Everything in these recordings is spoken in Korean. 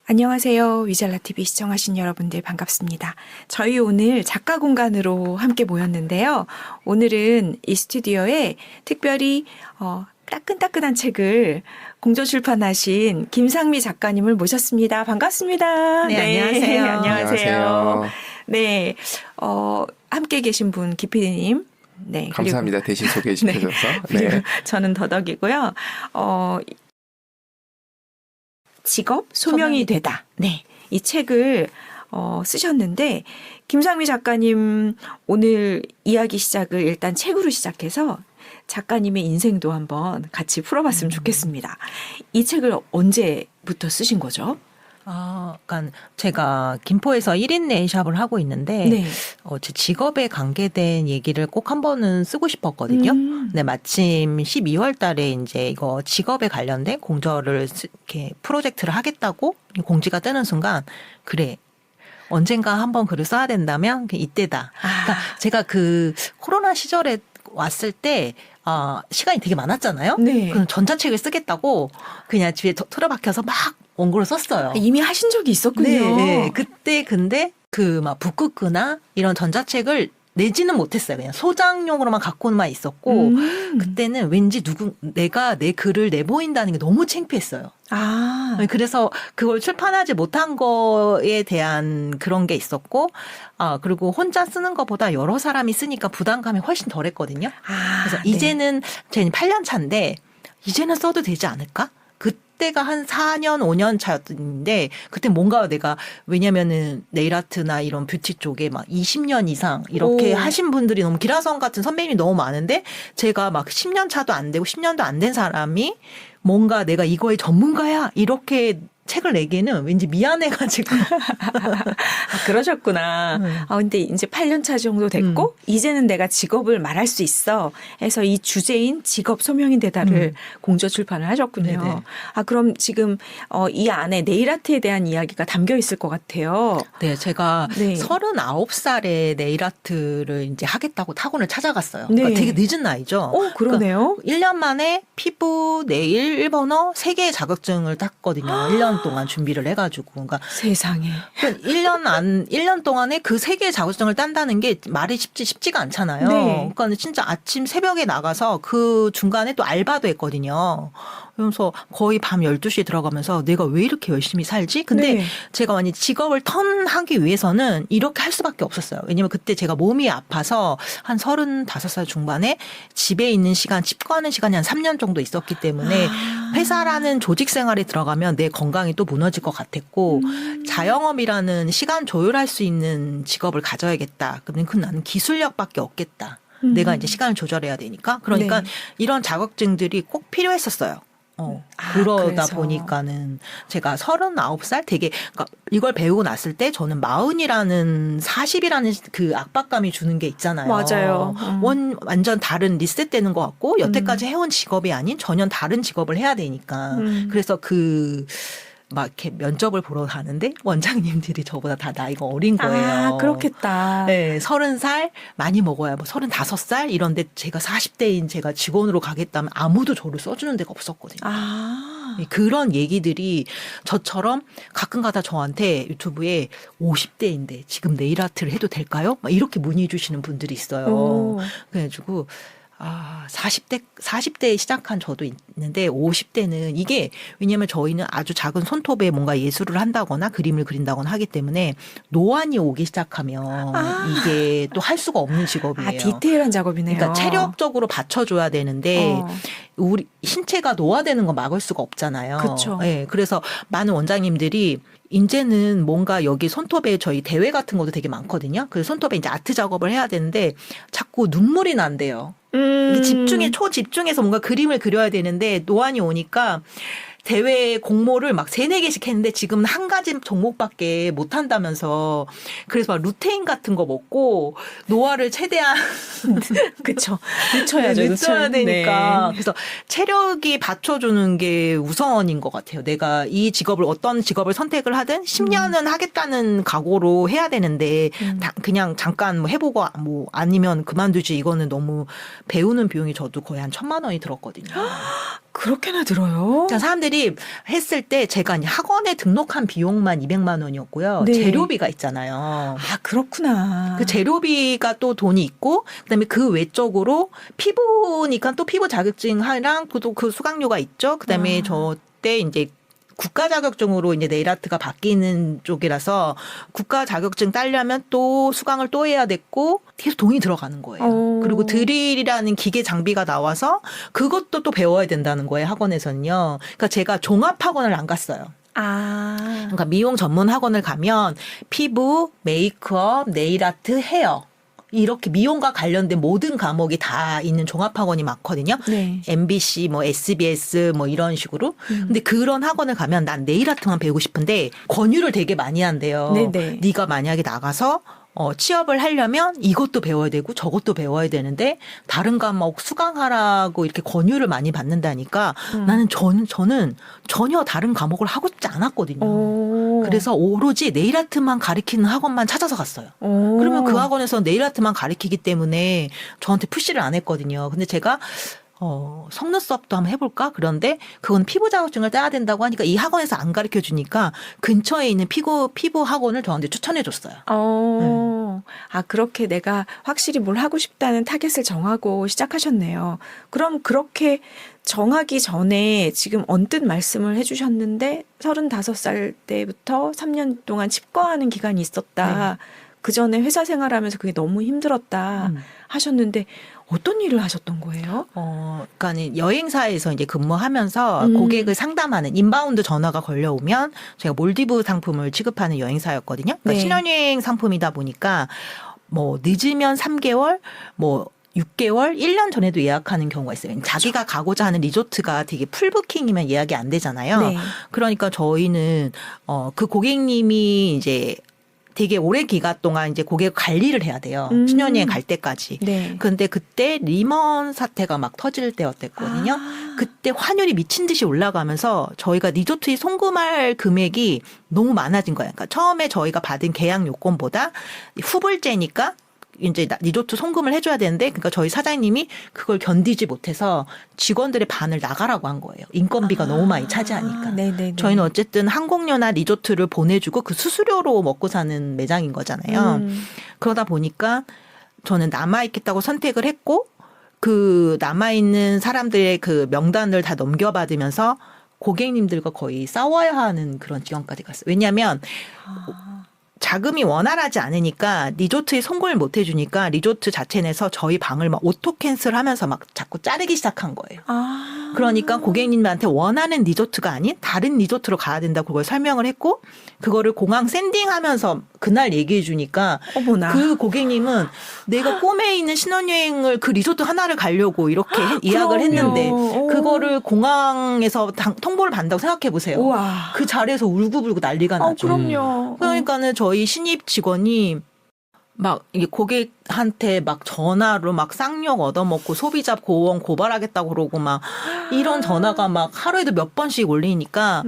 안녕하세요. 위잘라TV 시청하신 여러분들 반갑습니다. 저희 오늘 작가 공간으로 함께 모였는데요. 오늘은 이 스튜디오에 특별히 따끈따끈한 책을 공저출판하신 김상미 작가님을 모셨습니다. 반갑습니다. 네, 안녕하세요. 안녕하세요. 네, 함께 계신 분 기피디님. 네, 감사합니다. 대신 소개해 주셔서. 그리고 네. 저는 더덕이고요. 직업 소명이 되다. 네. 이 책을 쓰셨는데 김상미 작가님 오늘 이야기 시작을 일단 책으로 시작해서 작가님의 인생도 한번 같이 풀어봤으면 좋겠습니다. 이 책을 언제부터 쓰신 거죠? 그러니까 제가 김포에서 1인 네일샵을 하고 있는데 네. 제 직업에 관계된 얘기를 꼭 한 번은 쓰고 싶었거든요. 근데 마침 12월 달에 이제 이거 직업에 관련된 공저를 이렇게 프로젝트를 하겠다고 공지가 뜨는 순간 그래. 언젠가 한번 글을 써야 된다면 이때다. 그러니까 제가 그 코로나 시절에 왔을 때 시간이 되게 많았잖아요. 네. 그럼 전자책을 쓰겠다고 그냥 집에 틀어박혀서 막 원고를 썼어요. 이미 하신 적이 있었군요. 네. 그때 근데 그 막 북크크나 이런 전자책을 내지는 못했어요. 그냥 소장용으로만 갖고만 있었고 그때는 왠지 내가 내 글을 내보인다는 게 너무 창피했어요. 그래서 그걸 출판하지 못한 거에 대한 그런 게 있었고, 그리고 혼자 쓰는 것보다 여러 사람이 쓰니까 부담감이 훨씬 덜했거든요. 그래서 네. 이제는 제 8년 차인데 이제는 써도 되지 않을까? 그때가 한 4년, 5년 차였는데 그때 뭔가 내가 왜냐면은 네일아트나 이런 뷰티 쪽에 막 20년 이상 이렇게 하신 분들이 너무 기라성 같은 선배님이 너무 많은데 제가 막 10년 차도 안 되고 10년도 안 된 사람이 뭔가 내가 이거의 전문가야 이렇게 책을 내기에는 왠지 미안해가지고. 그러셨구나. 근데 이제 8년 차 정도 됐고, 이제는 내가 직업을 말할 수 있어. 해서 이 주제인 직업 소명이 되다를 공저 출판을 하셨군요. 네네. 그럼 지금 이 안에 네일아트에 대한 이야기가 담겨 있을 것 같아요. 네, 제가 네. 39살에 네일아트를 이제 하겠다고 학원을 찾아갔어요. 네. 그러니까 되게 늦은 나이죠. 그러네요. 그러니까 1년 만에 피부, 네일, 일본어 3개의 자격증을 땄거든요. 1년 동안 준비를 해가지고. 그러니까 세상에. 1년 동안에 그 3개의 자격증을 딴다는 게 말이 쉽지가 않잖아요. 네. 그러니까 진짜 아침 새벽에 나가서 그 중간에 또 알바도 했거든요. 그래서 거의 밤 12시에 들어가면서 내가 왜 이렇게 열심히 살지? 근데 네. 제가 만약 직업을 턴하기 위해서는 이렇게 할 수밖에 없었어요. 왜냐면 그때 제가 몸이 아파서 한 35살 중반에 집에 있는 시간, 칩과하는 시간이 한 3년 정도 있었기 때문에 회사라는 조직 생활에 들어가면 내 건강이 또 무너질 것 같았고 자영업이라는 시간 조율할 수 있는 직업을 가져야겠다. 그러면 나는 기술력밖에 없겠다. 내가 이제 시간을 조절해야 되니까. 그러니까 네. 이런 자격증들이 꼭 필요했었어요. 그러다 그래서. 보니까는 제가 39살 되게, 그러니까 이걸 배우고 났을 때 저는 40이라는 그 압박감이 주는 게 있잖아요. 맞아요. 완전 다른 리셋되는 것 같고 여태까지 해온 직업이 아닌 전혀 다른 직업을 해야 되니까. 그래서 막 이렇게 면접을 보러 가는데 원장님들이 저보다 다 나이가 어린 거예요. 그렇겠다. 네, 30살 많이 먹어야 뭐 35살 이런데 제가 40대인 제가 직원으로 가겠다면 아무도 저를 써주는 데가 없었거든요. 그런 얘기들이 저처럼 가끔 가다 저한테 유튜브에 50대인데 지금 네일아트를 해도 될까요? 막 이렇게 문의 주시는 분들이 있어요. 그래가지고 40대에 시작한 저도 있는데 50대는 이게 왜냐면 저희는 아주 작은 손톱에 뭔가 예술을 한다거나 그림을 그린다거나 하기 때문에 노안이 오기 시작하면 이게 또 할 수가 없는 직업이에요. 디테일한 작업이네요. 그러니까 체력적으로 받쳐줘야 되는데 우리 신체가 노화되는 거 막을 수가 없잖아요. 그렇죠. 네, 그래서 많은 원장님들이 이제는 뭔가 여기 손톱에 저희 대회 같은 것도 되게 많거든요. 그 손톱에 이제 아트 작업을 해야 되는데 자꾸 눈물이 난대요. 초집중해서 뭔가 그림을 그려야 되는데 노안이 오니까 대회 공모를 막 3-4개씩 했는데 지금은 한 가지 종목밖에 못 한다면서 그래서 막 루테인 같은 거 먹고 노화를 최대한 그쵸. 늦춰야죠. 늦춰야 되니까. 네. 그래서 체력이 받쳐주는 게 우선인 것 같아요. 내가 이 직업을 어떤 직업을 선택을 하든 10년은 하겠다는 각오로 해야 되는데 그냥 잠깐 뭐 해보고 뭐 아니면 그만두지 이거는 너무 배우는 비용이 저도 거의 한 1,000만 원이 들었거든요. 그렇게나 들어요? 그러니까 사람들이 확실히 했을 때 제가 학원에 등록한 비용만 200만 원이었고요. 네. 재료비가 있잖아요. 아, 그렇구나. 그 재료비가 또 돈이 있고 그다음에 그 외적으로 피부니까 또 피부 자격증이랑 또 그 수강료가 있죠. 그다음에 저 때 이제 국가 자격증으로 이제 네일 아트가 바뀌는 쪽이라서 국가 자격증 따려면 또 수강을 또 해야 됐고 계속 돈이 들어가는 거예요. 오. 그리고 드릴이라는 기계 장비가 나와서 그것도 또 배워야 된다는 거예요. 학원에서는요. 그러니까 제가 종합 학원을 안 갔어요. 아. 그러니까 미용 전문 학원을 가면 피부, 메이크업, 네일 아트, 헤어 이렇게 미용과 관련된 모든 과목이 다 있는 종합학원이 많거든요. 네. MBC, 뭐 SBS 뭐 이런 식으로. 근데 그런 학원을 가면 난 네일 아트만 배우고 싶은데 권유를 되게 많이 한대요. 네네. 네가 만약에 나가서 취업을 하려면 이것도 배워야 되고 저것도 배워야 되는데 다른 과목 수강하라고 이렇게 권유를 많이 받는다니까 나는 저는 전혀 다른 과목을 하고 싶지 않았거든요. 오. 그래서 오로지 네일 아트만 가르치는 학원만 찾아서 갔어요. 오. 그러면 그 학원에서 네일 아트만 가르치기 때문에 저한테 푸시를 안 했거든요. 근데 제가 속눈썹도 한번 해볼까? 그런데 그건 피부 자격증을 따야 된다고 하니까 이 학원에서 안 가르쳐 주니까 근처에 있는 피부 학원을 저한테 추천해 줬어요. 아, 그렇게 내가 확실히 뭘 하고 싶다는 타겟을 정하고 시작하셨네요. 그럼 그렇게 정하기 전에 지금 언뜻 말씀을 해주셨는데 35살 때부터 3년 동안 칩거하는 기간이 있었다. 그 전에 회사 생활하면서 그게 너무 힘들었다 하셨는데 어떤 일을 하셨던 거예요? 그러니까 여행사에서 이제 근무하면서 고객을 상담하는 인바운드 전화가 걸려오면 저희가 몰디브 상품을 취급하는 여행사였거든요. 그러니까 네. 신혼여행 상품이다 보니까 뭐 늦으면 3개월, 뭐 6개월, 1년 전에도 예약하는 경우가 있어요. 자기가 가고자 하는 리조트가 되게 풀부킹이면 예약이 안 되잖아요. 네. 그러니까 저희는 그 고객님이 이제 되게 오래 기간 동안 이제 고객 관리를 해야 돼요. 신혼여행 갈 때까지. 네. 근데 그때 리먼 사태가 막 터질 때였거든요. 그때 환율이 미친 듯이 올라가면서 저희가 리조트에 송금할 금액이 너무 많아진 거예요. 그러니까 처음에 저희가 받은 계약 요건보다 후불제니까 이제 리조트 송금을 해줘야 되는데, 그러니까 저희 사장님이 그걸 견디지 못해서 직원들의 반을 나가라고 한 거예요. 인건비가 너무 많이 차지하니까. 네네네. 저희는 어쨌든 항공료나 리조트를 보내주고 그 수수료로 먹고 사는 매장인 거잖아요. 그러다 보니까 저는 남아있겠다고 선택을 했고, 그 남아있는 사람들의 그 명단을 다 넘겨받으면서 고객님들과 거의 싸워야 하는 그런 지경까지 갔어요. 왜냐하면 자금이 원활하지 않으니까 리조트에 송금을 못 해주니까 리조트 자체 내에서 저희 방을 막 오토 캔슬하면서 막 자꾸 자르기 시작한 거예요. 그러니까 고객님한테 원하는 리조트가 아닌 다른 리조트로 가야 된다고 그걸 설명을 했고, 그거를 공항 샌딩하면서 그날 얘기해 주니까 어머나. 그 고객님은 내가 꿈에 있는 신혼여행을 그 리조트 하나를 가려고 이렇게 예약을 했는데 그거를 공항에서 통보를 받는다고 생각해 보세요. 우와. 그 자리에서 울고불고 난리가 나죠. 그럼요. 그러니까는 저희 신입 직원이 막 이게 고객한테 막 전화로 막 쌍욕 얻어먹고 소비자 보험 고발하겠다고 그러고 막 이런 전화가 막 하루에도 몇 번씩 올리니까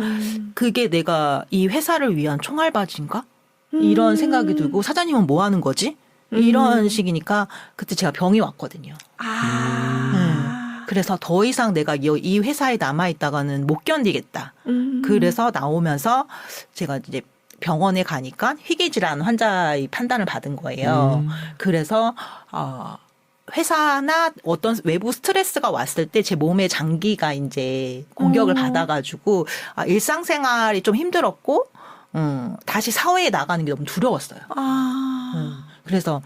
그게 내가 이 회사를 위한 총알바지인가? 이런 생각이 들고, 사장님은 뭐 하는 거지? 이런 식이니까 그때 제가 병이 왔거든요. 그래서 더 이상 내가 이 회사에 남아있다가는 못 견디겠다. 그래서 나오면서 제가 이제 병원에 가니까 희귀질환 환자의 판단을 받은 거예요. 그래서 회사나 어떤 외부 스트레스가 왔을 때 제 몸의 장기가 이제 공격을 받아가지고 일상생활이 좀 힘들었고 다시 사회에 나가는 게 너무 두려웠어요. 그래서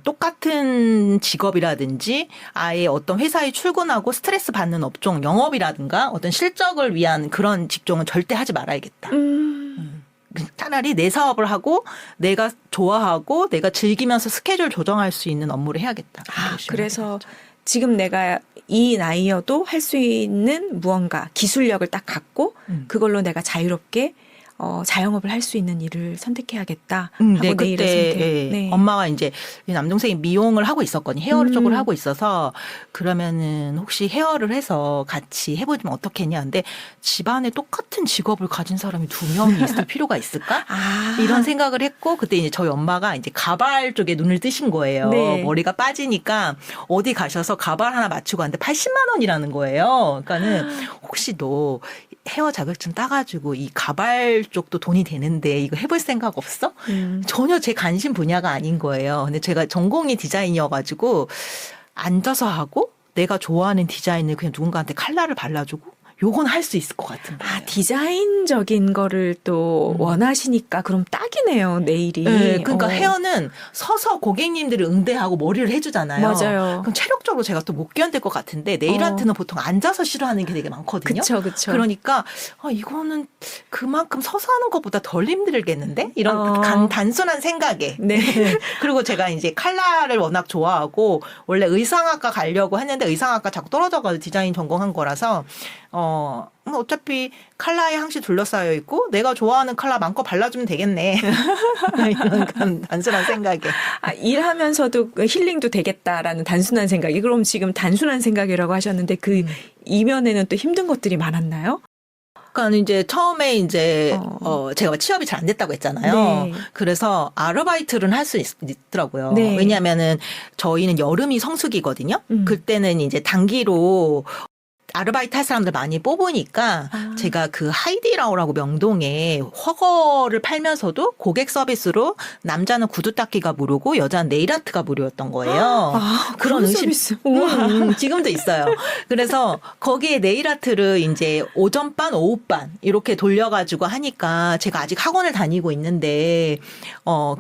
똑같은 직업이라든지 아예 어떤 회사에 출근하고 스트레스 받는 업종, 영업이라든가 어떤 실적을 위한 그런 직종은 절대 하지 말아야겠다. 차라리 내 사업을 하고 내가 좋아하고 내가 즐기면서 스케줄 조정할 수 있는 업무를 해야겠다. 그래서 지금 내가 이 나이여도 할 수 있는 무언가 기술력을 딱 갖고 그걸로 내가 자유롭게 자영업을 할 수 있는 일을 선택해야겠다 하고 네, 내일의 그때 선택. 네. 엄마가 이제 남동생이 미용을 하고 있었거든요. 헤어 쪽을 하고 있어서 그러면은 혹시 헤어를 해서 같이 해보면 어떻겠냐. 근데 집안에 똑같은 직업을 가진 사람이 2명이 있을 필요가 있을까? 이런 생각을 했고, 그때 이제 저희 엄마가 이제 가발 쪽에 눈을 뜨신 거예요. 네. 머리가 빠지니까 어디 가셔서 가발 하나 맞추고 왔는데 80만 원이라는 거예요. 그러니까는 혹시 너 헤어 자격증 따가지고 이 가발 쪽도 돈이 되는데 이거 해볼 생각 없어? 전혀 제 관심 분야가 아닌 거예요. 근데 제가 전공이 디자인이어가지고 앉아서 하고 내가 좋아하는 디자인을 그냥 누군가한테 컬러를 발라주고 요건 할 수 있을 것 같은 거예요. 아, 디자인적인 거를 또 원하시니까 그럼 딱이네요, 네일이. 네, 그러니까 헤어는 서서 고객님들을 응대하고 머리를 해주잖아요. 맞아요. 그럼 체력적으로 제가 또 못 견딜 것 같은데 네일 아트는 보통 앉아서 싫어하는 게 되게 많거든요. 그쵸. 그러니까 이거는 그만큼 서서 하는 것보다 덜 힘들겠는데? 이런 단순한 생각에. 네. 그리고 제가 이제 칼라를 워낙 좋아하고 원래 의상학과 가려고 했는데 의상학과 자꾸 떨어져가지고 디자인 전공한 거라서 어차피 칼라에 항시 둘러싸여 있고 내가 좋아하는 칼라 마음껏 발라주면 되겠네. 이런 단순한 생각에. 아, 일하면서도 힐링도 되겠다라는 단순한 생각이. 그럼 지금 단순한 생각이라고 하셨는데 그 이면에는 또 힘든 것들이 많았나요? 그러니까 이제 처음에 이제 제가 취업이 잘 안 됐다고 했잖아요. 네. 그래서 아르바이트는 할 수 있더라고요. 네. 왜냐하면은 저희는 여름이 성수기거든요. 그때는 이제 단기로 아르바이트 할 사람들 많이 뽑으니까 제가 그 하이디라오라고 명동에 허거를 팔면서도 고객 서비스로 남자는 구두 닦기가 무료고 여자는 네일 아트가 무료였던 거예요. 그런 서비스. 지금도 있어요. 그래서 거기에 네일 아트를 이제 오전반, 오후반 이렇게 돌려가지고 하니까 제가 아직 학원을 다니고 있는데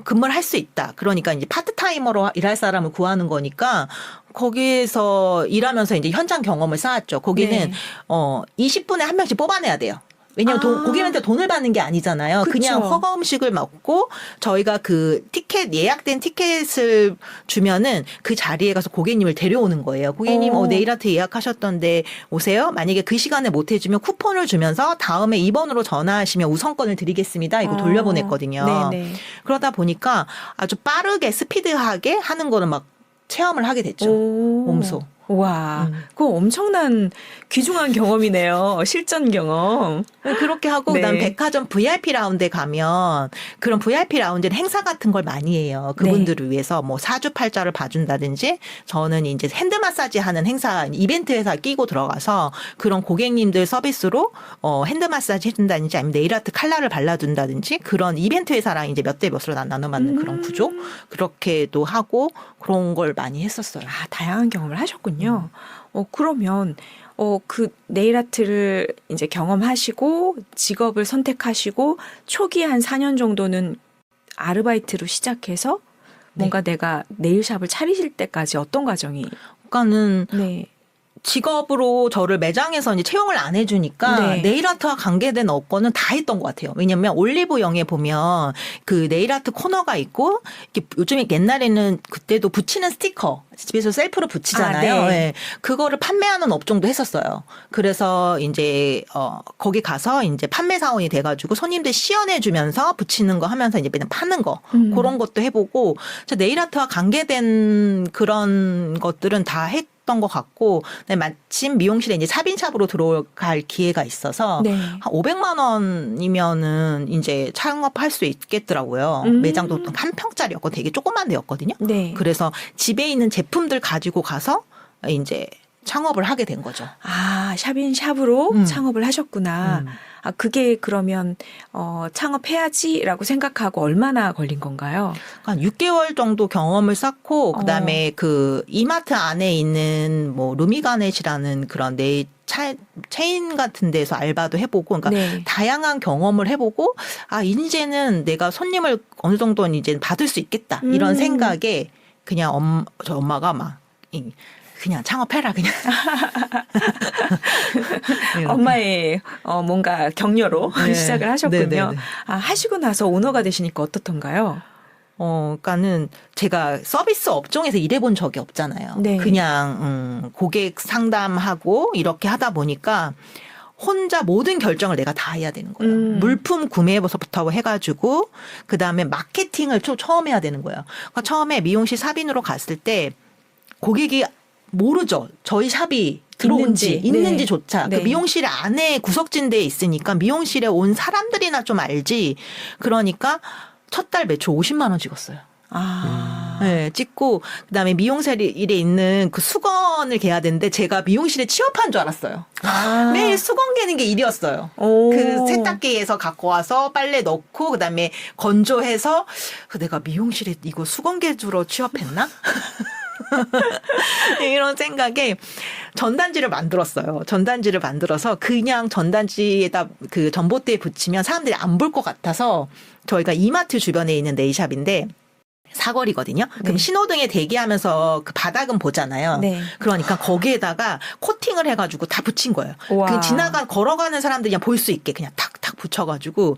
근무를 할 수 있다. 그러니까 이제 파트타이머로 일할 사람을 구하는 거니까 거기에서 일하면서 이제 현장 경험을 쌓았죠. 거기는 20분에 한 명씩 뽑아내야 돼요. 왜냐하면 고객한테 돈을 받는 게 아니잖아요. 그쵸. 그냥 허가 음식을 먹고 저희가 그 티켓 예약된 티켓을 주면은 그 자리에 가서 고객님을 데려오는 거예요. 고객님 네일 아트 예약하셨던데 오세요. 만약에 그 시간에 못 해주면 쿠폰을 주면서 다음에 2번으로 전화하시면 우선권을 드리겠습니다. 이거 돌려보냈거든요. 네네. 그러다 보니까 아주 빠르게 스피드하게 하는 거를 막 체험을 하게 됐죠. 몸소. 와, 그거 엄청난 귀중한 경험이네요. 실전 경험. 그렇게 하고 네. 그다음 백화점 VIP 라운드에 가면 그런 VIP 라운드는 행사 같은 걸 많이 해요. 그분들을 위해서 뭐 사주팔자를 봐준다든지 저는 이제 핸드 마사지 하는 행사 이벤트 회사 끼고 들어가서 그런 고객님들 서비스로 핸드 마사지 해준다든지 아니면 네일 아트 칼라를 발라준다든지 그런 이벤트 회사랑 이제 몇 대 몇으로 나눠 맞는 그런 구조 그렇게도 하고 그런 걸 많이 했었어요. 아, 다양한 경험을 하셨군요. 그러면 그 네일 아트를 이제 경험하시고 직업을 선택하시고 초기에 한 4년 정도는 아르바이트로 시작해서 뭔가 내가 네일샵을 차리실 때까지 어떤 과정이? 그러니까는 네. 직업으로 저를 매장에서 이제 채용을 안 해주니까 네일 아트와 관계된 업권은 다 했던 것 같아요. 왜냐면 올리브영에 보면 그 네일 아트 코너가 있고 요즘에 옛날에는 그때도 붙이는 스티커 집에서 셀프로 붙이잖아요. 네. 그거를 판매하는 업종도 했었어요. 그래서 이제 거기 가서 이제 판매 사원이 돼가지고 손님들 시연해주면서 붙이는 거 하면서 이제 맨날 파는 거 그런 것도 해보고 네일 아트와 관계된 그런 것들은 다 했던 것 같고 마침 미용실에 이제 샵인샵으로 들어갈 기회가 있어서 한 500만 원이면은 이제 창업할 수 있겠더라고요. 매장도 한 평짜리였고 되게 조그만 데였거든요. 네. 그래서 집에 있는 제품들 가지고 가서 이제 창업을 하게 된 거죠. 아, 샵인샵으로 창업을 하셨구나. 아, 그게 그러면 창업해야지라고 생각하고 얼마나 걸린 건가요? 한 6개월 정도 경험을 쌓고 그다음에 그 이마트 안에 있는 뭐 루미가넷이라는 그런 체인 같은 데서 알바도 해보고 그러니까 다양한 경험을 해보고 이제는 내가 손님을 어느 정도는 이제 받을 수 있겠다 이런 생각에 그냥 저 엄마가 막 그냥 창업해라 그냥. 엄마의 뭔가 격려로 시작을 하셨군요. 네네네. 아, 하시고 나서 오너가 되시니까 어떻던가요? 그러니까는 제가 서비스 업종에서 일해본 적이 없잖아요. 네. 그냥 고객 상담하고 이렇게 하다 보니까 혼자 모든 결정을 내가 다 해야 되는 거예요. 물품 구매부터 해가지고 그다음에 마케팅을 처음 해야 되는 거예요. 그러니까 처음에 미용실 샵인으로 갔을 때 고객이 모르죠. 저희 샵이 들어온지 있는지조차. 그 미용실 안에 구석진 데에 있으니까 미용실에 온 사람들이나 좀 알지. 그러니까 첫 달 매출 50만 원 찍었어요. 네, 찍고 그다음에 미용실에 있는 그 수건을 개야 되는데 제가 미용실에 취업한 줄 알았어요. 매일 수건 개는 게 일이었어요. 오. 그 세탁기에서 갖고 와서 빨래 넣고 그다음에 건조해서 내가 미용실에 이거 수건 개주러 취업했나? 이런 생각에 전단지를 만들었어요. 전단지를 만들어서 그냥 전단지에다 그 전봇대에 붙이면 사람들이 안 볼 것 같아서 저희가 이마트 주변에 있는 네일샵인데 사거리거든요. 그럼 신호등에 대기하면서 그 바닥은 보잖아요. 네. 그러니까 거기에다가 코팅을 해가지고 다 붙인 거예요. 우와. 그 걸어가는 사람들이 그냥 볼 수 있게 그냥 탁탁 붙여가지고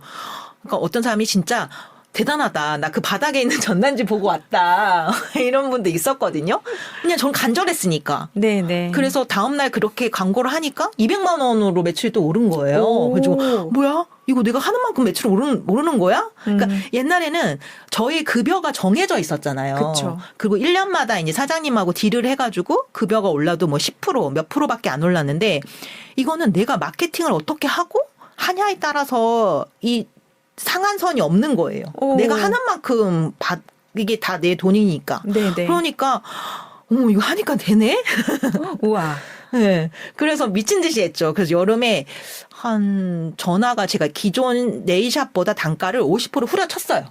그러니까 어떤 사람이 진짜 대단하다. 나 그 바닥에 있는 전단지 보고 왔다. 이런 분도 있었거든요. 그냥 전 간절했으니까. 네네. 그래서 다음날 그렇게 광고를 하니까 200만 원으로 매출이 또 오른 거예요. 그래서 뭐야? 이거 내가 하는 만큼 매출 오르는 거야? 그러니까 옛날에는 저희 급여가 정해져 있었잖아요. 그쵸. 그리고 1년마다 이제 사장님하고 딜을 해가지고 급여가 올라도 뭐 10% 몇 프로밖에 안 올랐는데 이거는 내가 마케팅을 어떻게 하고 하냐에 따라서 이 상한선이 없는 거예요. 오. 내가 하는 만큼 이게 다 내 돈이니까. 네네. 그러니까 이거 하니까 되네. 우와. 네. 그래서 미친 듯이 했죠. 그래서 여름에 전화가 제가 기존 네일샵보다 단가를 50% 후려쳤어요.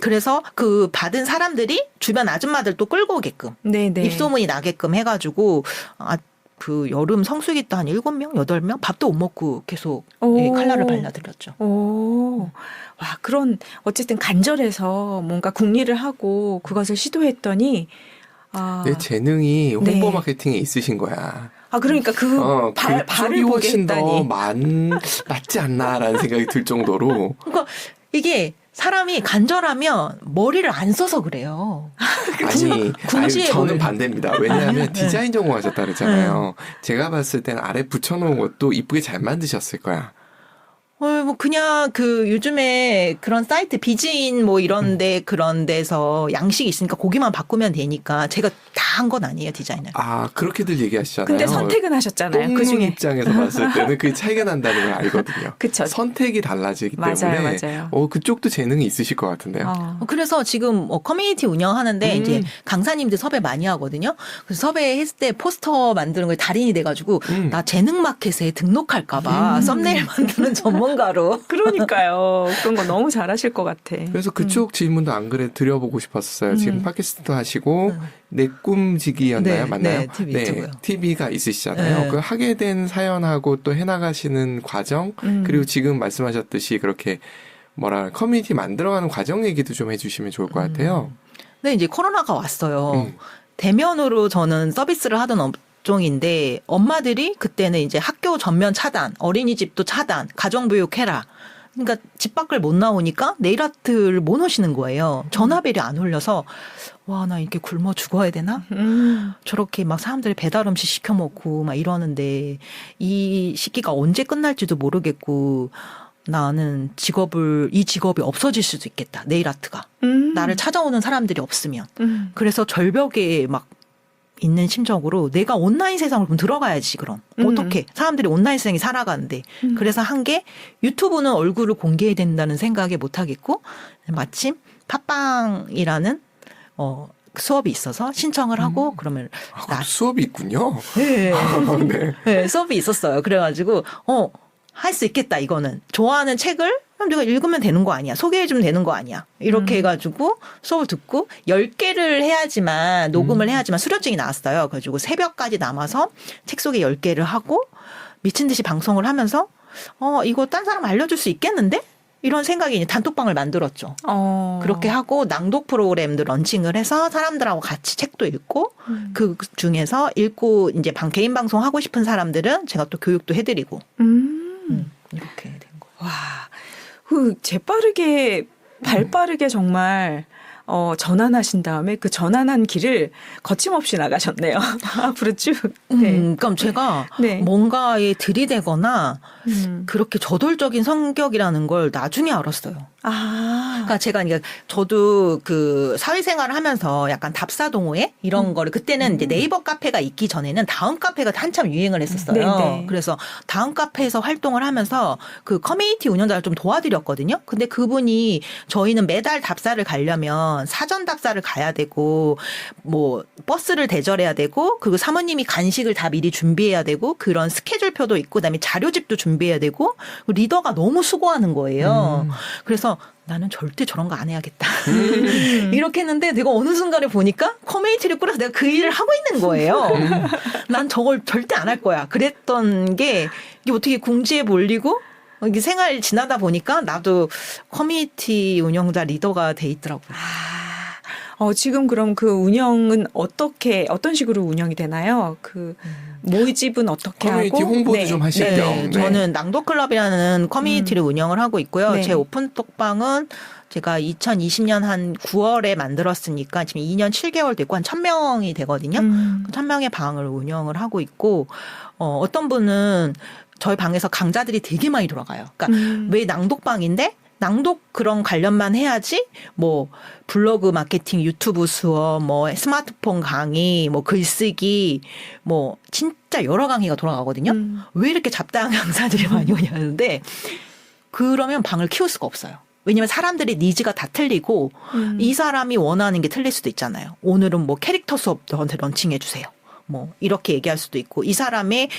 그래서 그 받은 사람들이 주변 아줌마들 또 끌고 오게끔. 네네. 입소문이 나게끔 해가지고 그 여름 성수기 때 한 7명, 8명 밥도 못 먹고 계속 칼라를 발라드렸죠. 오. 와, 그런 어쨌든 간절해서 뭔가 궁리를 하고 그것을 시도했더니 내 재능이 홍보 네. 마케팅에 있으신 거야. 그러니까 발을 그쪽이 훨씬 더 보겠다니. 맞지 않나라는 생각이 들 정도로. 그러니까 이게 사람이 간절하면 머리를 안 써서 그래요. 아니 궁시에 저는 반대입니다. 왜냐하면 네. 디자인 전공하셨다 그랬잖아요. 제가 봤을 때는 아래 붙여놓은 것도 이쁘게 잘 만드셨을 거야. 뭐 그냥 그 요즘에 그런 사이트 비즈인 뭐 이런데 그런 데서 양식이 있으니까 고기만 바꾸면 되니까 제가 다 한 건 아니에요, 디자인을. 그렇게들 얘기하시잖아요. 근데 선택은 하셨잖아요. 그 중에. 입장에서 봤을 때는 그게 차이가 난다는 걸 알거든요. 그쵸. 선택이 달라지기 맞아요, 때문에 맞아요. 그쪽도 재능이 있으실 것 같은데요. 그래서 지금 커뮤니티 운영하는데 이제 강사님들 섭외 많이 하거든요. 그래서 섭외했을 때 포스터 만드는 거에 달인이 돼가지고 나 재능 마켓에 등록할까봐 썸네일 만드는 전문가로. 그러니까요. 그런 거 너무 잘하실 것 같아. 그래서 그쪽 질문도 안 그래 드려보고 싶었어요. 지금 팟캐스트도 하시고 내 꿈지기였나요? 네, 맞나요? 네, TV 유튜브요. TV가 있으시잖아요. 네. 그 하게 된 사연하고 또 해나가시는 과정 그리고 지금 말씀하셨듯이 그렇게 커뮤니티 만들어가는 과정 얘기도 좀 해주시면 좋을 것 같아요. 근데 이제 코로나가 왔어요. 대면으로 저는 서비스를 하던 업종인데 엄마들이 그때는 이제 학교 전면 차단, 어린이집도 차단, 가정보육해라. 그러니까 집 밖을 못 나오니까 네일아트를 못 오시는 거예요. 전화벨이 안 울려서 와, 나 이렇게 굶어 죽어야 되나? 저렇게 막 사람들이 배달 음식 시켜 먹고 막 이러는데 이 시기가 언제 끝날지도 모르겠고 나는 이 직업이 없어질 수도 있겠다. 네일아트가. 나를 찾아오는 사람들이 없으면. 그래서 절벽에 막 있는 심정으로 내가 온라인 세상을 좀 들어가야지 그럼. 어떻게 사람들이 온라인 세상에 살아가는데 그래서 한 게 유튜브는 얼굴을 공개해야 된다는 생각에 못 하겠고 마침 팟빵이라는 수업이 있어서 신청을 하고 그러면 수업이 있군요. 네. 네. 네, 수업이 있었어요. 그래가지고 할 수 있겠다 이거는. 좋아하는 책을 그럼 내가 읽으면 되는 거 아니야. 소개해주면 되는 거 아니야. 이렇게 해가지고 수업을 듣고 10개를 해야지만 녹음을 해야지만 수료증이 나왔어요. 그래가지고 새벽까지 남아서 책 소개 10개를 하고 미친 듯이 방송을 하면서 이거 딴 사람 알려줄 수 있겠는데? 이런 생각이 이제 단톡방을 만들었죠. 그렇게 하고 낭독 프로그램도 런칭을 해서 사람들하고 같이 책도 읽고 그 중에서 읽고 이제 개인 방송 하고 싶은 사람들은 제가 또 교육도 해드리고 이렇게 된 거예요. 와, 재빠르게 발빠르게 정말 전환하신 다음에 그 전환한 길을 거침없이 나가셨네요. 앞으로 쭉. 네. 그럼 제가 네. 뭔가에 들이대거나 그렇게 저돌적인 성격이라는 걸 나중에 알았어요. 그러니까 제가 저도 그 사회생활을 하면서 약간 답사동호회 이런 거를 그때는 이제 네이버 카페가 있기 전에는 다음 카페가 한참 유행을 했었어요. 네네. 그래서 다음 카페에서 활동을 하면서 그 커뮤니티 운영자를 좀 도와드렸거든요. 근데 그분이 저희는 매달 답사를 가려면 사전 답사를 가야 되고 뭐 버스를 대절해야 되고 그리고 사모님이 간식을 다 미리 준비해야 되고 그런 스케줄표도 있고 그다음에 자료집도 준비해야 되고 리더가 너무 수고하는 거예요. 그래서 나는 절대 저런 거 안 해야겠다. 이렇게 했는데 내가 어느 순간에 보니까 커뮤니티를 꾸려서 내가 그 일을 하고 있는 거예요. 난 저걸 절대 안 할 거야. 그랬던 게 이게 어떻게 궁지에 몰리고 이게 생활 지나다 보니까 나도 커뮤니티 운영자 리더가 돼 있더라고요. 지금 그럼 그 운영은 어떤 식으로 운영이 되나요? 그 모집은 어떻게 커뮤니티 하고? 홍보도 좀 하실 네, 겸. 네. 저는 낭독클럽이라는 커뮤니티를 운영을 하고 있고요. 네. 제 오픈톡방은 제가 2020년 한 9월에 만들었으니까 지금 2년 7개월 됐고 한 1,000명이 되거든요. 1,000명의 방을 운영을 하고 있고 어떤 분은 저희 방에서 강좌들이 되게 많이 돌아가요. 그러니까 왜 낭독방인데 낭독 그런 관련만 해야지 뭐 블로그 마케팅, 유튜브 수업, 뭐 스마트폰 강의, 뭐 글쓰기, 뭐 진짜 여러 강의가 돌아가거든요. 왜 이렇게 잡다한 강사들이 많이 오냐는데 그러면 방을 키울 수가 없어요. 왜냐면 사람들의 니즈가 다 틀리고 이 사람이 원하는 게 틀릴 수도 있잖아요. 오늘은 뭐 캐릭터 수업 너한테 런칭해 주세요. 뭐 이렇게 얘기할 수도 있고 이 사람의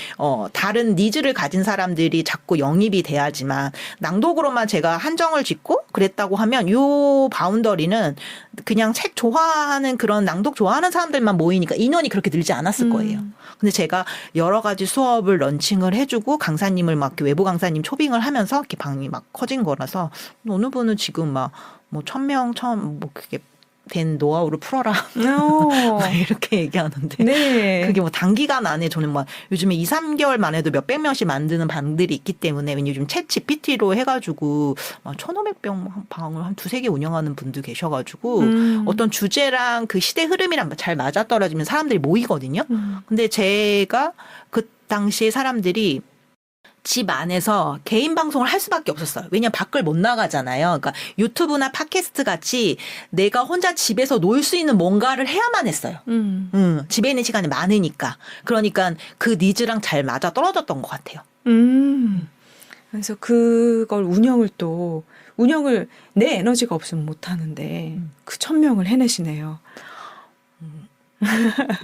다른 니즈를 가진 사람들이 자꾸 영입이 돼야지만 낭독으로만 제가 한정을 짓고 그랬다고 하면 요 바운더리는 그냥 책 좋아하는 그런 낭독 좋아하는 사람들만 모이니까 인원이 그렇게 늘지 않았을 거예요. 근데 제가 여러 가지 수업을 런칭을 해주고 강사님을 막 외부 강사님 초빙을 하면서 이렇게 방이 막 커진 거라서 어느 분은 지금 막 뭐 1,000명 처음 뭐 그게 된 노하우를 풀어라. 이렇게 얘기하는데. 네. 그게 뭐 단기간 안에 저는 막 요즘에 2, 3개월 만에도 몇백 명씩 만드는 방들이 있기 때문에 왜냐면 요즘 챗 GPT로 해가지고 막 1,500병 방을 한 2-3개 운영하는 분도 계셔가지고 어떤 주제랑 그 시대 흐름이랑 잘 맞아떨어지면 사람들이 모이거든요. 근데 제가 그 당시에 사람들이 집 안에서 개인 방송을 할 수밖에 없었어요. 왜냐면 밖을 못 나가잖아요. 그러니까 유튜브나 팟캐스트 같이 내가 혼자 집에서 놀 수 있는 뭔가를 해야만 했어요. 집에 있는 시간이 많으니까. 그러니까 그 니즈랑 잘 맞아 떨어졌던 것 같아요. 그래서 그걸 운영을 내 에너지가 없으면 못 하는데 그 1,000명을 해내시네요.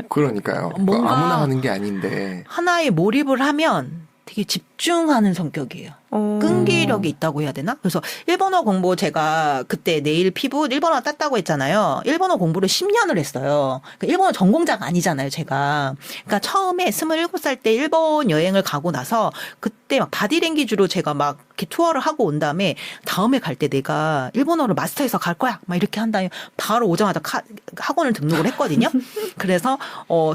그러니까요. 뭔가 아무나 하는 게 아닌데. 하나에 몰입을 하면 되게 집중하는 성격이에요. 끈기력이 있다고 해야 되나? 그래서 일본어 공부 제가 그때 네일 피부 일본어 땄다고 했잖아요. 일본어 공부를 10년을 했어요. 그러니까 일본어 전공자가 아니잖아요, 제가. 그러니까 처음에 27살 때 일본 여행을 가고 나서 그때 막 바디랭귀지로 제가 막 이렇게 투어를 하고 온 다음에 갈 때 내가 일본어를 마스터해서 갈 거야. 막 이렇게 한 다음에 바로 오자마자 학원을 등록을 했거든요. 그래서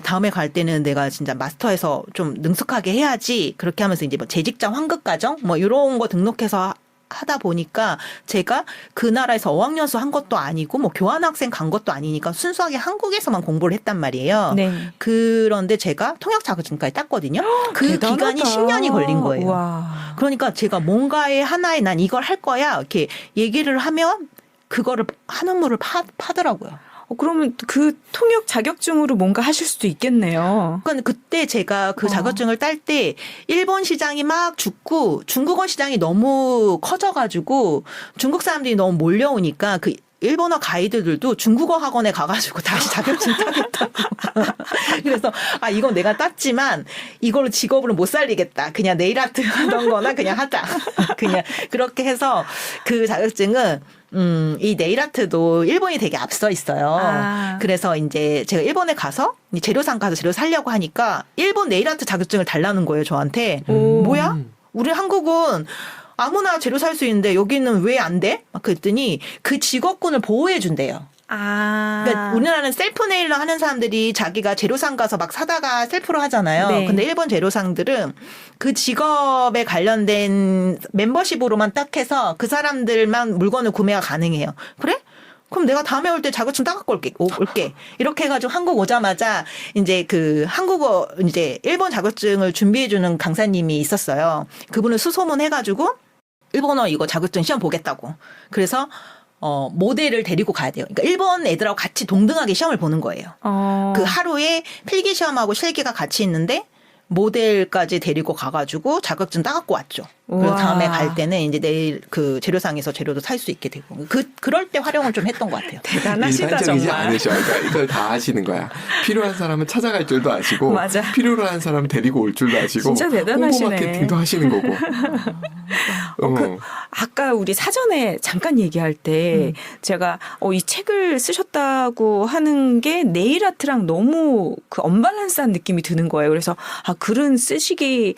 다음에 갈 때는 내가 진짜 마스터해서 좀 능숙하게 해야지. 그렇게 하면서 이제 뭐 재직장 환급 과정 뭐 이런 거 등록해서 하다 보니까 제가 그 나라에서 어학연수 한 것도 아니고 뭐 교환학생 간 것도 아니니까 순수하게 한국에서만 공부를 했단 말이에요. 네. 그런데 제가 통역 자격증까지 땄거든요. 그 대단하다. 기간이 10년이 걸린 거예요. 우와. 그러니까 제가 뭔가의 하나에 난 이걸 할 거야 이렇게 얘기를 하면 그거를 한 우물을 파더라고요. 그러면 그 통역 자격증으로 뭔가 하실 수도 있겠네요. 그러니까 그때 제가 그 자격증을 딸 때 일본 시장이 막 죽고 중국어 시장이 너무 커져가지고 중국 사람들이 너무 몰려오니까 그 일본어 가이드들도 중국어 학원에 가가지고 다시 자격증 따겠다고. 그래서 이건 내가 땄지만 이걸로 직업으로 못 살리겠다. 그냥 네일 아트 하던 거나 그냥 하자. 그냥 그렇게 해서 그 자격증은 이 네일 아트도 일본이 되게 앞서 있어요. 그래서 이제 제가 일본에 가서 재료상 가서 재료 사려고 하니까 일본 네일 아트 자격증을 달라는 거예요, 저한테. 뭐야? 우리 한국은 아무나 재료 살 수 있는데 여기는 왜 안 돼? 막 그랬더니 그 직업군을 보호해 준대요. 그러니까 우리나라는 셀프 네일러 하는 사람들이 자기가 재료상 가서 막 사다가 셀프로 하잖아요. 네. 근데 일본 재료상들은 그 직업에 관련된 멤버십으로만 딱 해서 그 사람들만 물건을 구매가 가능해요. 그래? 그럼 내가 다음에 올 때 자격증 따갖고 올게. 이렇게 해가지고 한국 오자마자 이제 그 한국어 이제 일본 자격증을 준비해주는 강사님이 있었어요. 그분을 수소문 해가지고 일본어 이거 자격증 시험 보겠다고. 그래서 모델을 데리고 가야 돼요. 그러니까 일본 애들하고 같이 동등하게 시험을 보는 거예요. 그 하루에 필기 시험하고 실기가 같이 있는데 모델까지 데리고 가가지고 자격증 따갖고 왔죠. 그래서 우와. 다음에 갈 때는 이제 내일 그 재료상에서 재료도 살 수 있게 되고 그럴 때 활용을 좀 했던 것 같아요. 대단하시다 일반적이지 정말. 않으셔. 그러니까 이걸 다 하시는 거야. 필요한 사람은 찾아갈 줄도 아시고, 맞아. 필요로 한 사람 데리고 올 줄도 아시고, 진짜 대단하시네. 홍보 마케팅도 하시는 거고. 아까 우리 사전에 잠깐 얘기할 때 제가 이 책을 쓰셨다고 하는 게 네일 아트랑 너무 그 언밸런스한 느낌이 드는 거예요. 그래서 글은 쓰시기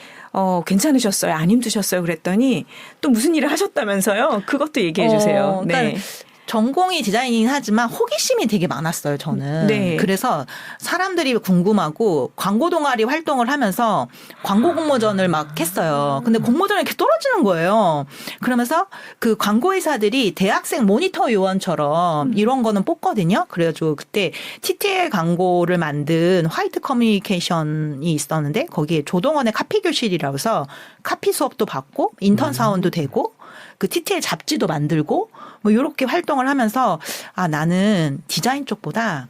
괜찮으셨어요? 안 힘드셨어요? 그랬더니 또 무슨 일을 하셨다면서요? 그것도 얘기해 주세요. 그러니까 전공이 디자인이긴 하지만 호기심이 되게 많았어요, 저는. 네. 그래서 사람들이 궁금하고 광고 동아리 활동을 하면서 광고 공모전을 막 했어요. 근데 공모전이 이렇게 떨어지는 거예요. 그러면서 그 광고회사들이 대학생 모니터 요원처럼 이런 거는 뽑거든요. 그래가지고 그때 TTL 광고를 만든 화이트 커뮤니케이션이 있었는데 거기에 조동원의 카피 교실이라고 해서 카피 수업도 받고 인턴 사원도 되고 그 TTL 잡지도 만들고 뭐 이렇게 활동을 하면서 나는 디자인 쪽보다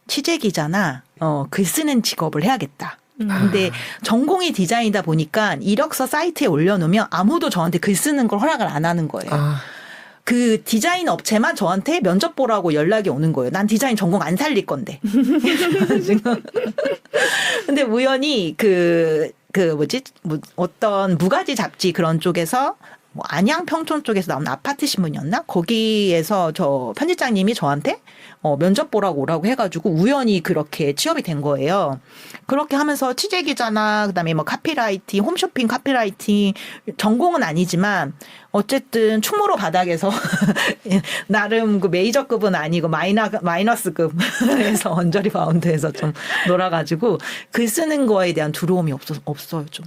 취재 기자나 글 쓰는 직업을 해야겠다. 근데 전공이 디자인이다 보니까 이력서 사이트에 올려놓으면 아무도 저한테 글 쓰는 걸 허락을 안 하는 거예요. 그 디자인 업체만 저한테 면접 보라고 연락이 오는 거예요. 난 디자인 전공 안 살릴 건데. 근데 우연히 어떤 무가지 잡지 그런 쪽에서 안양 평촌 쪽에서 나온 아파트 신문이었나? 거기에서 저 편집장님이 저한테 면접 보라고 오라고 해가지고 우연히 그렇게 취업이 된 거예요. 그렇게 하면서 취재 기자나 그다음에 뭐 카피라이팅, 홈쇼핑 카피라이팅 전공은 아니지만 어쨌든 충무로 바닥에서 나름 그 메이저급은 아니고 마이너스급에서 언저리 바운드에서 좀 놀아가지고 글 쓰는 거에 대한 두려움이 없어요 좀.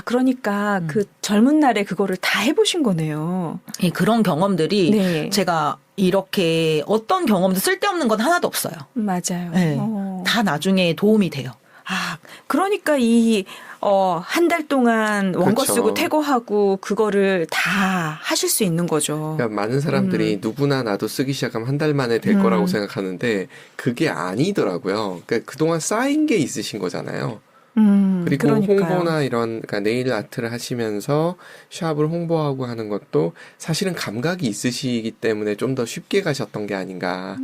그러니까 그 젊은 날에 그거를 다 해보신 거네요. 그런 경험들이 네. 제가 이렇게 어떤 경험도 쓸데없는 건 하나도 없어요. 맞아요. 네. 다 나중에 도움이 돼요. 그러니까 한 달 동안 원고 그렇죠. 쓰고 퇴고하고 그거를 다 하실 수 있는 거죠. 그러니까 많은 사람들이 누구나 나도 쓰기 시작하면 한 달 만에 될 거라고 생각하는데 그게 아니더라고요. 그러니까 그동안 쌓인 게 있으신 거잖아요. 그리고 그러니까요. 홍보나 이런 그러니까 네일 아트를 하시면서 샵을 홍보하고 하는 것도 사실은 감각이 있으시기 때문에 좀 더 쉽게 가셨던 게 아닌가.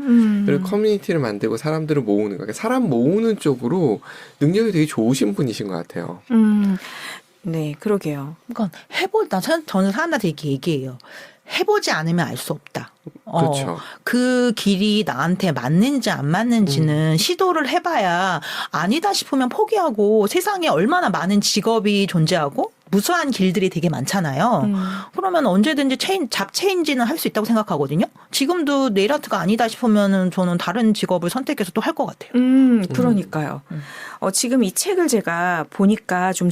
그리고 커뮤니티를 만들고 사람들을 모으는 거. 그러니까 사람 모으는 쪽으로 능력이 되게 좋으신 분이신 것 같아요. 네, 그러게요. 그러니까 저는 사람들한테 이렇게 얘기해요. 해보지 않으면 알 수 없다. 그렇죠. 그 길이 나한테 맞는지 안 맞는지는 시도를 해봐야 아니다 싶으면 포기하고 세상에 얼마나 많은 직업이 존재하고 무수한 길들이 되게 많잖아요. 그러면 언제든지 잡체인지는 할 수 있다고 생각하거든요. 지금도 네일 아트가 아니다 싶으면은 저는 다른 직업을 선택해서 또 할 것 같아요. 그러니까요. 지금 이 책을 제가 보니까 좀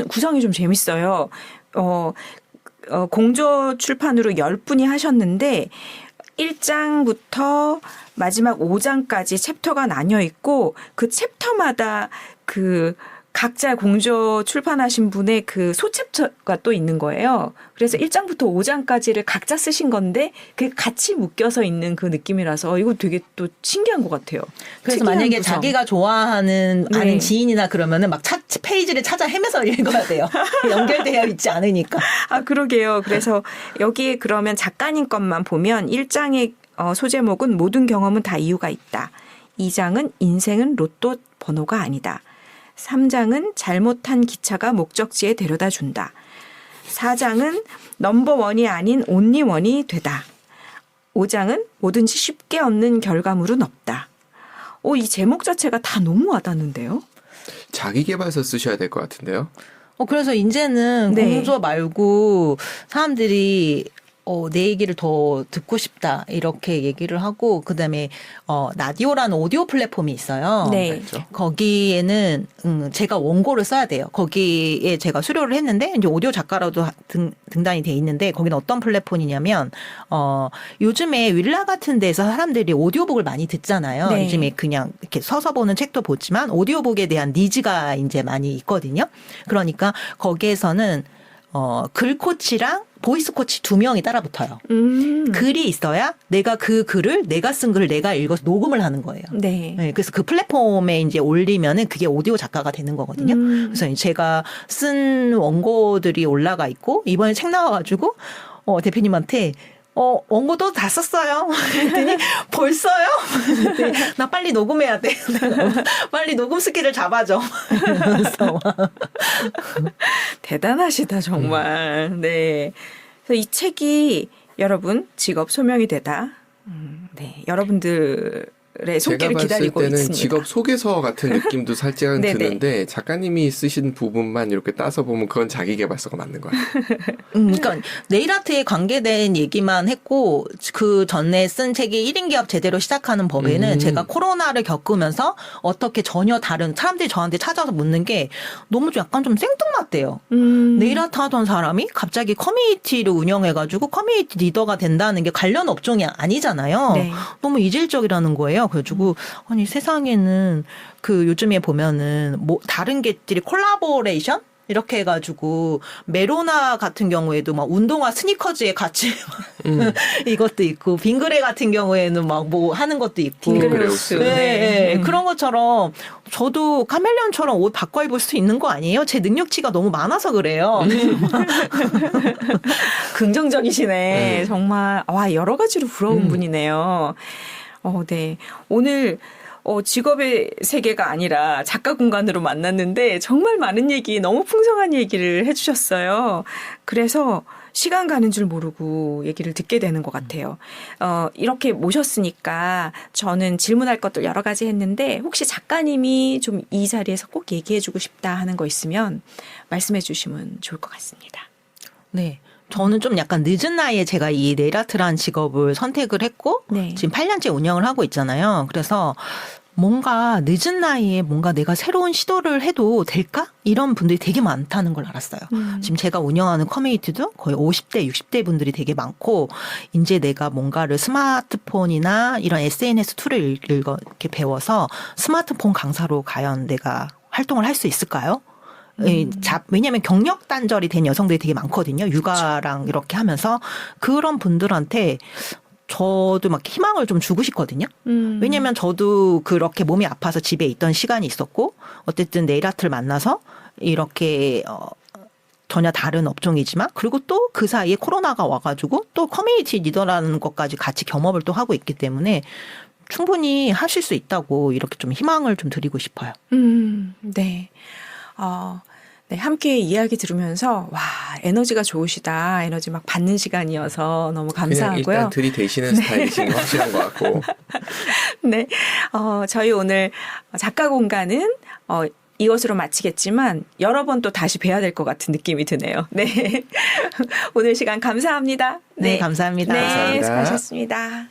구성이 좀 재밌어요. 공조 출판으로 10분이 하셨는데 1장부터 마지막 5장까지 챕터가 나뉘어 있고 그 챕터마다 그 각자 공조 출판하신 분의 그 소챕터가 또 있는 거예요. 그래서 1장부터 5장까지를 각자 쓰신 건데 그게 같이 묶여서 있는 그 느낌이라서 이거 되게 또 신기한 것 같아요. 그래서 특이한 만약에 구성. 자기가 좋아하는 네. 아는 지인이나 그러면은 막 페이지를 찾아 헤매서 읽어야 돼요. 연결되어 있지 않으니까. 그러게요. 그래서 여기에 그러면 작가님 것만 보면 1장의 소제목은 모든 경험은 다 이유가 있다. 2장은 인생은 로또 번호가 아니다. 3장은 잘못한 기차가 목적지에 데려다 준다. 4장은 넘버원이 아닌 온리원이 되다. 5장은 뭐든지 쉽게 얻는 결과물은 없다. 이 제목 자체가 다 너무 와닿는데요. 자기계발서 쓰셔야 될 것 같은데요. 그래서 이제는 네. 공조 말고 사람들이 내 얘기를 더 듣고 싶다 이렇게 얘기를 하고 그다음에 라디오라는 오디오 플랫폼이 있어요. 네. 그렇죠. 거기에는 제가 원고를 써야 돼요. 거기에 제가 수료를 했는데 이제 오디오 작가로도 등단이 돼 있는데 거기는 어떤 플랫폼이냐면 요즘에 윌라 같은 데서 사람들이 오디오북을 많이 듣잖아요. 네. 요즘에 그냥 이렇게 서서 보는 책도 보지만 오디오북에 대한 니즈가 이제 많이 있거든요. 그러니까 거기에서는 글 코치랑 보이스 코치 2명이 따라 붙어요. 글이 있어야 내가 그 글을 내가 쓴 글을 내가 읽어서 녹음을 하는 거예요. 네. 네, 그래서 그 플랫폼에 이제 올리면은 그게 오디오 작가가 되는 거거든요. 그래서 제가 쓴 원고들이 올라가 있고 이번에 책 나와가지고 대표님한테 원고도 다 썼어요. 그랬더니 벌써요? 그랬더니 나 빨리 녹음해야 돼. 빨리 녹음 스킬을 잡아줘. 그래서 대단하시다 정말. 네. 그래서 이 책이 여러분 직업 소명이 되다. 네. 여러분들의 제가 손길을 봤을 기다리고 때는 있습니다. 직업 소개서 같은 느낌도 살짝 네네. 드는데 작가님이 쓰신 부분만 이렇게 따서 보면 그건 자기계발서가 맞는 거야. 그러니까 네일 아트에 관계된 얘기만 했고 그 전에 쓴 책이 1인 기업 제대로 시작하는 법에는 제가 코로나를 겪으면서 어떻게 전혀 다른 사람들이 저한테 찾아서 묻는 게 너무 좀 약간 좀 생뚱맞대요. 네일 아트 하던 사람이 갑자기 커뮤니티를 운영해가지고 커뮤니티 리더가 된다는 게 관련 업종이 아니잖아요. 네. 너무 이질적이라는 거예요. 그래가지고 아니 세상에는 그 요즘에 보면은 뭐 다른 게들이 콜라보레이션 이렇게 해가지고 메로나 같은 경우에도 막 운동화 스니커즈에 같이 이것도 있고 빙그레 같은 경우에는 막 뭐 하는 것도 있고 빙그레우스. 네, 네. 네. 그런 것처럼 저도 카멜레온처럼 옷 바꿔 입을 수 있는 거 아니에요? 제 능력치가 너무 많아서 그래요. 긍정적이시네. 정말 와 여러 가지로 부러운 분이네요. 네. 오늘 직업의 세계가 아니라 작가 공간으로 만났는데 정말 많은 얘기, 너무 풍성한 얘기를 해주셨어요. 그래서 시간 가는 줄 모르고 얘기를 듣게 되는 것 같아요. 이렇게 모셨으니까 저는 질문할 것들 여러 가지 했는데 혹시 작가님이 좀 이 자리에서 꼭 얘기해주고 싶다 하는 거 있으면 말씀해 주시면 좋을 것 같습니다. 네. 저는 좀 약간 늦은 나이에 제가 이 네일 아트라는 직업을 선택을 했고 네. 지금 8년째 운영을 하고 있잖아요. 그래서 뭔가 늦은 나이에 뭔가 내가 새로운 시도를 해도 될까? 이런 분들이 되게 많다는 걸 알았어요. 지금 제가 운영하는 커뮤니티도 거의 50대, 60대 분들이 되게 많고 이제 내가 뭔가를 스마트폰이나 이런 SNS 툴을 이렇게 배워서 스마트폰 강사로 과연 내가 활동을 할 수 있을까요? 왜냐하면 경력 단절이 된 여성들이 되게 많거든요. 육아랑 이렇게 하면서 그런 분들한테 저도 막 희망을 좀 주고 싶거든요. 왜냐하면 저도 그렇게 몸이 아파서 집에 있던 시간이 있었고 어쨌든 네일 아트를 만나서 이렇게 전혀 다른 업종이지만 그리고 또 그 사이에 코로나가 와가지고 또 커뮤니티 리더라는 것까지 같이 겸업을 또 하고 있기 때문에 충분히 하실 수 있다고 이렇게 좀 희망을 좀 드리고 싶어요. 네. 네, 함께 이야기 들으면서 와 에너지가 좋으시다. 에너지 막 받는 시간이어서 너무 그냥 감사하고요. 일단 들이대시는 스타일이신 거 확실한 것 같고. 네, 저희 오늘 작가 공간은 이것으로 마치겠지만 여러 번 또 다시 뵈야 될 것 같은 느낌이 드네요. 네, 오늘 시간 감사합니다. 네, 감사합니다. 네, 감사합니다. 수고하셨습니다.